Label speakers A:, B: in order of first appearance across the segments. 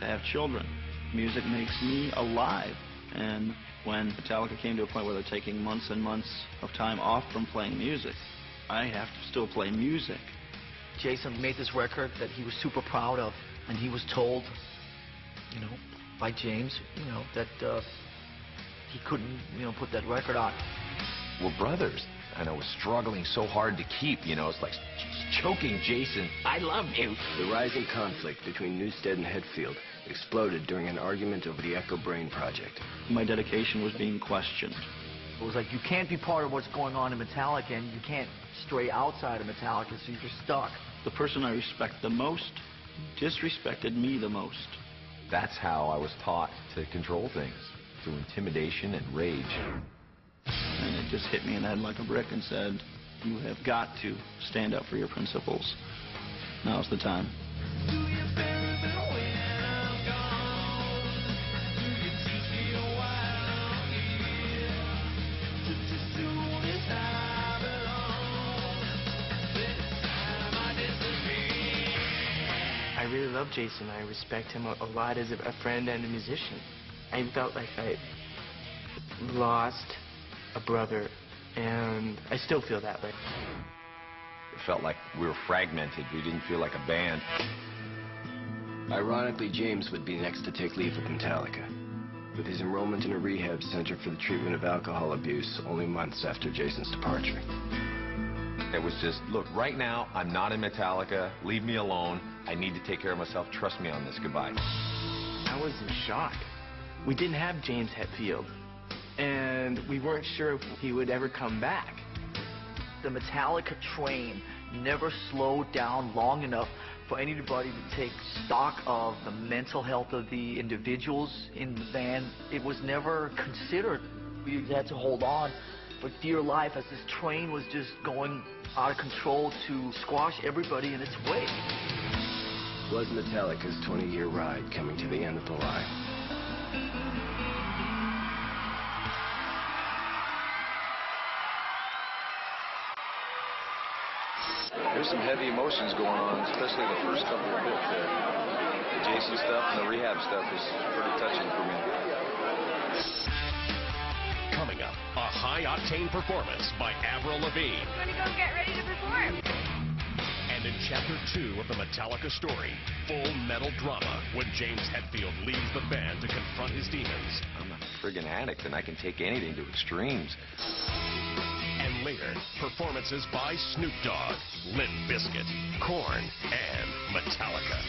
A: to have children. Music makes me alive. And when Metallica came to a point where they're taking months and months of time off from playing music, I have to still play music.
B: Jason made this record that he was super proud of, and he was told, you know, by James, you know, that he couldn't, you know, put that record on.
C: We're brothers, and I was struggling so hard to keep, you know, it's like choking Jason. I love you.
D: The rising conflict between Newsted and Hetfield exploded during an argument over the Echo Brain project.
A: My dedication was being questioned.
B: It was like, you can't be part of what's going on in Metallica, and you can't stray outside of Metallica, so you're stuck.
A: The person I respect the most disrespected me the most.
C: That's how I was taught to control things, through intimidation and rage.
A: And it just hit me in the head like a brick and said, you have got to stand up for your principles. Now's the time.
E: I really love Jason. I respect him a lot as a friend and a musician. I felt like I lost a brother, and I still feel that way.
C: It felt like we were fragmented. We didn't feel like a band.
D: Ironically, James would be next to take leave of Metallica, with his enrollment in a rehab center for the treatment of alcohol abuse only months after Jason's departure.
C: It was just, look, right now, I'm not in Metallica. Leave me alone. I need to take care of myself. Trust me on this. Goodbye.
E: I was in shock. We didn't have James Hetfield, and we weren't sure if he would ever come back.
B: The Metallica train never slowed down long enough for anybody to take stock of the mental health of the individuals in the band. It was never considered. We had to hold on for dear life as this train was just going out of control to squash everybody in its way.
D: Was Metallica's 20-year ride coming to the end of the line?
F: There's some heavy emotions going on, especially the first couple of bits there. The Jason stuff and the rehab stuff is pretty touching for me.
G: Coming up, a high-octane performance by Avril Lavigne.
H: I'm going to go get ready to perform.
G: And in Chapter 2 of the Metallica story, full metal drama when James Hetfield leaves the band to confront his demons.
C: I'm a friggin' addict, and I can take anything to extremes.
G: And later, performances by Snoop Dogg, Limp Bizkit, Korn, and Metallica.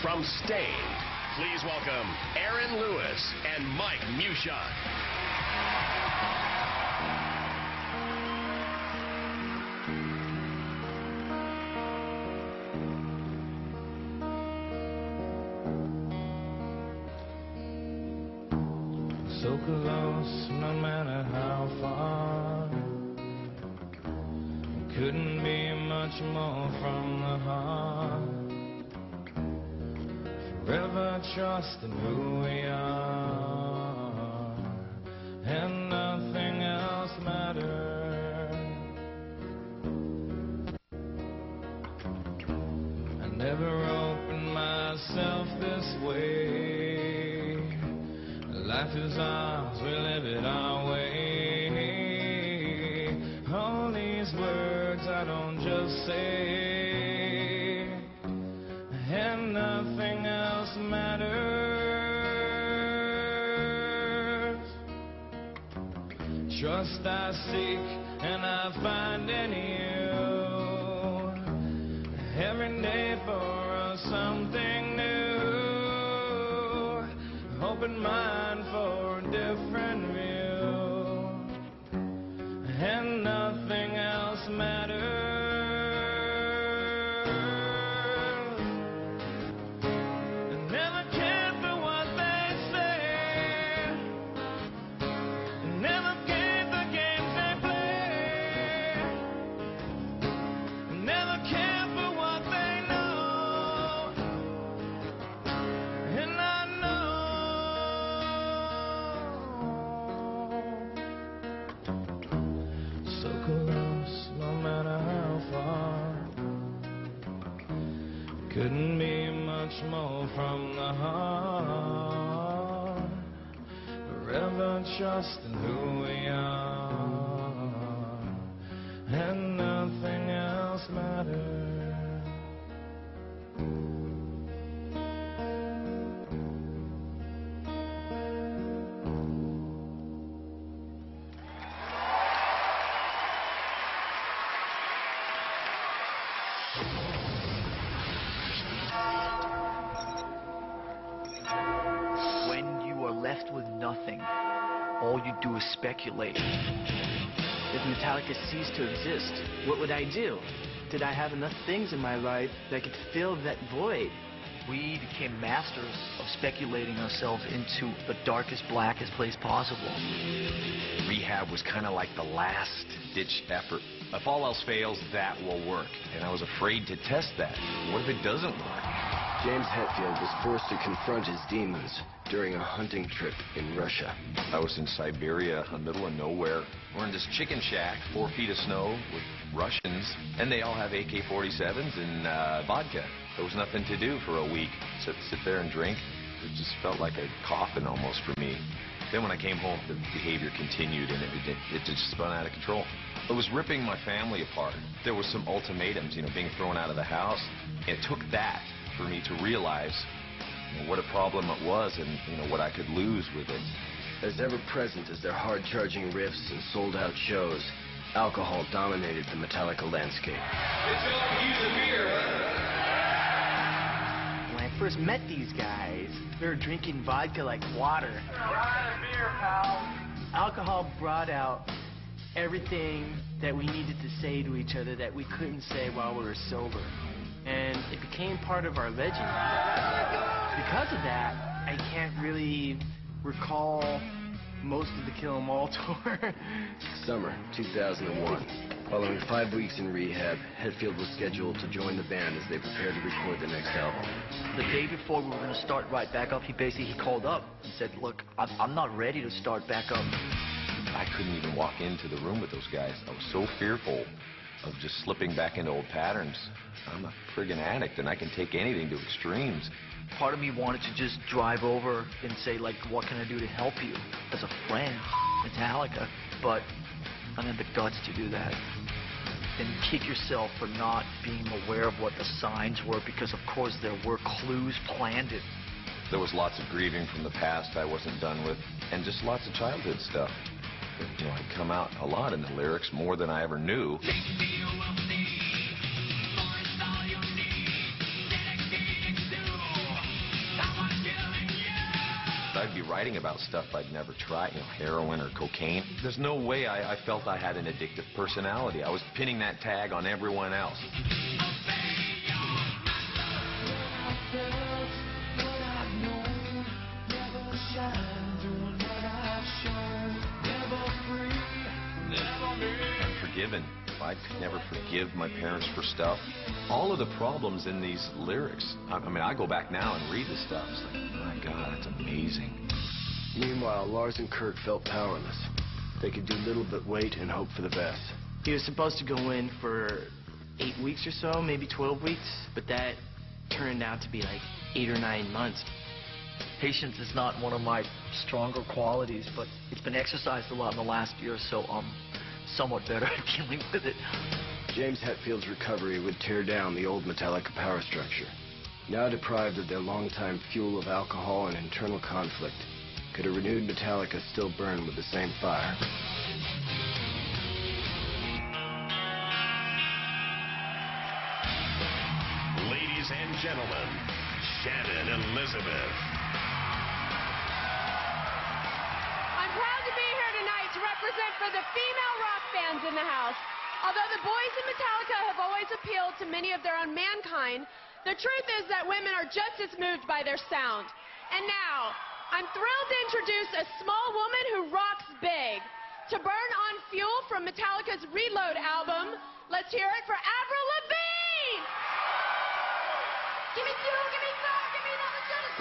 G: From Stained, please welcome Aaron Lewis and Mike Mushon.
I: So close, no matter how far. Couldn't be much more from the heart. Forever trusting who we are, and nothing else matters. I never opened myself this way. Life is ours, we live it our way. All these words I don't just say, and nothing else matters. Trust I seek and I find in you. Every day for something new. Open mind for a different view, and nothing else matters. Never cared for what they say, never cared the games they play, never cared for what they know, and I know Couldn't be much more from the heart. Forever trusting who we are, and nothing else matters.
B: Left with nothing, all you do is speculate.
E: If Metallica ceased to exist, what would I do? Did I have enough things in my life that could fill that void?
B: We became masters of speculating ourselves into the darkest, blackest place possible.
C: Rehab was kind of like the last-ditch effort. If all else fails, that will work. And I was afraid to test that. What if it doesn't work?
D: James Hetfield was forced to confront his demons during a hunting trip in Russia.
C: I was in Siberia, in the middle of nowhere. We're in this chicken shack, 4 feet of snow, with Russians, and they all have AK-47s and vodka. There was nothing to do for a week, except sit there and drink. It just felt like a coffin almost for me. Then when I came home, the behavior continued, and it just spun out of control. It was ripping my family apart. There was some ultimatums, being thrown out of the house. It took that for me to realize what a problem it was and what I could lose with it.
D: As ever present as their hard-charging riffs and sold-out shows, alcohol dominated the Metallica landscape.
E: When I first met these guys, they were drinking vodka like water. Alcohol brought out everything that we needed to say to each other that we couldn't say while we were sober. And it became part of our legend. Because of that, I can't really recall most of the Kill 'Em All tour.
D: Summer 2001. Following 5 weeks in rehab, Hetfield was scheduled to join the band as they prepared to record the next album.
B: The day before we were going to start right back up, he called up and said, look, I'm not ready to start back up.
C: I couldn't even walk into the room with those guys. I was so fearful of just slipping back into old patterns. I'm a friggin' addict, and I can take anything to extremes.
B: Part of me wanted to just drive over and say, like, what can I do to help you as a friend, Metallica? But I didn't have the guts to do that. And kick yourself for not being aware of what the signs were, because, of course, there were clues planted.
C: There was lots of grieving from the past I wasn't done with, and just lots of childhood stuff. I come out a lot in the lyrics, more than I ever knew. I'd be writing about stuff I'd never tried, heroin or cocaine. There's no way I felt I had an addictive personality. I was pinning that tag on everyone else. Unforgiven. I could never forgive my parents for stuff. All of the problems in these lyrics, I mean, I go back now and read the stuff. It's like, my God, that's amazing.
D: Meanwhile, Lars and Kirk felt powerless. They could do little but wait and hope for the best.
E: He was supposed to go in for 8 weeks or so, maybe 12 weeks, but that turned out to be like 8 or 9 months.
B: Patience is not one of my stronger qualities, but it's been exercised a lot in the last year, so I'm somewhat better at dealing with it.
D: James Hetfield's recovery would tear down the old Metallica power structure. Now deprived of their longtime fuel of alcohol and internal conflict, could a renewed Metallica still burn with the same fire?
G: Ladies and gentlemen, Shannon Elizabeth.
H: I'm proud to be here tonight to represent for the female rock fans in the house. Although the boys in Metallica have always appealed to many of their own mankind, the truth is that women are just as moved by their sound. And now, I'm thrilled to introduce a small woman who rocks big. To burn on fuel from Metallica's Reload album, let's hear it for Avril Lavigne! Give me fuel, give me fire, give me another set of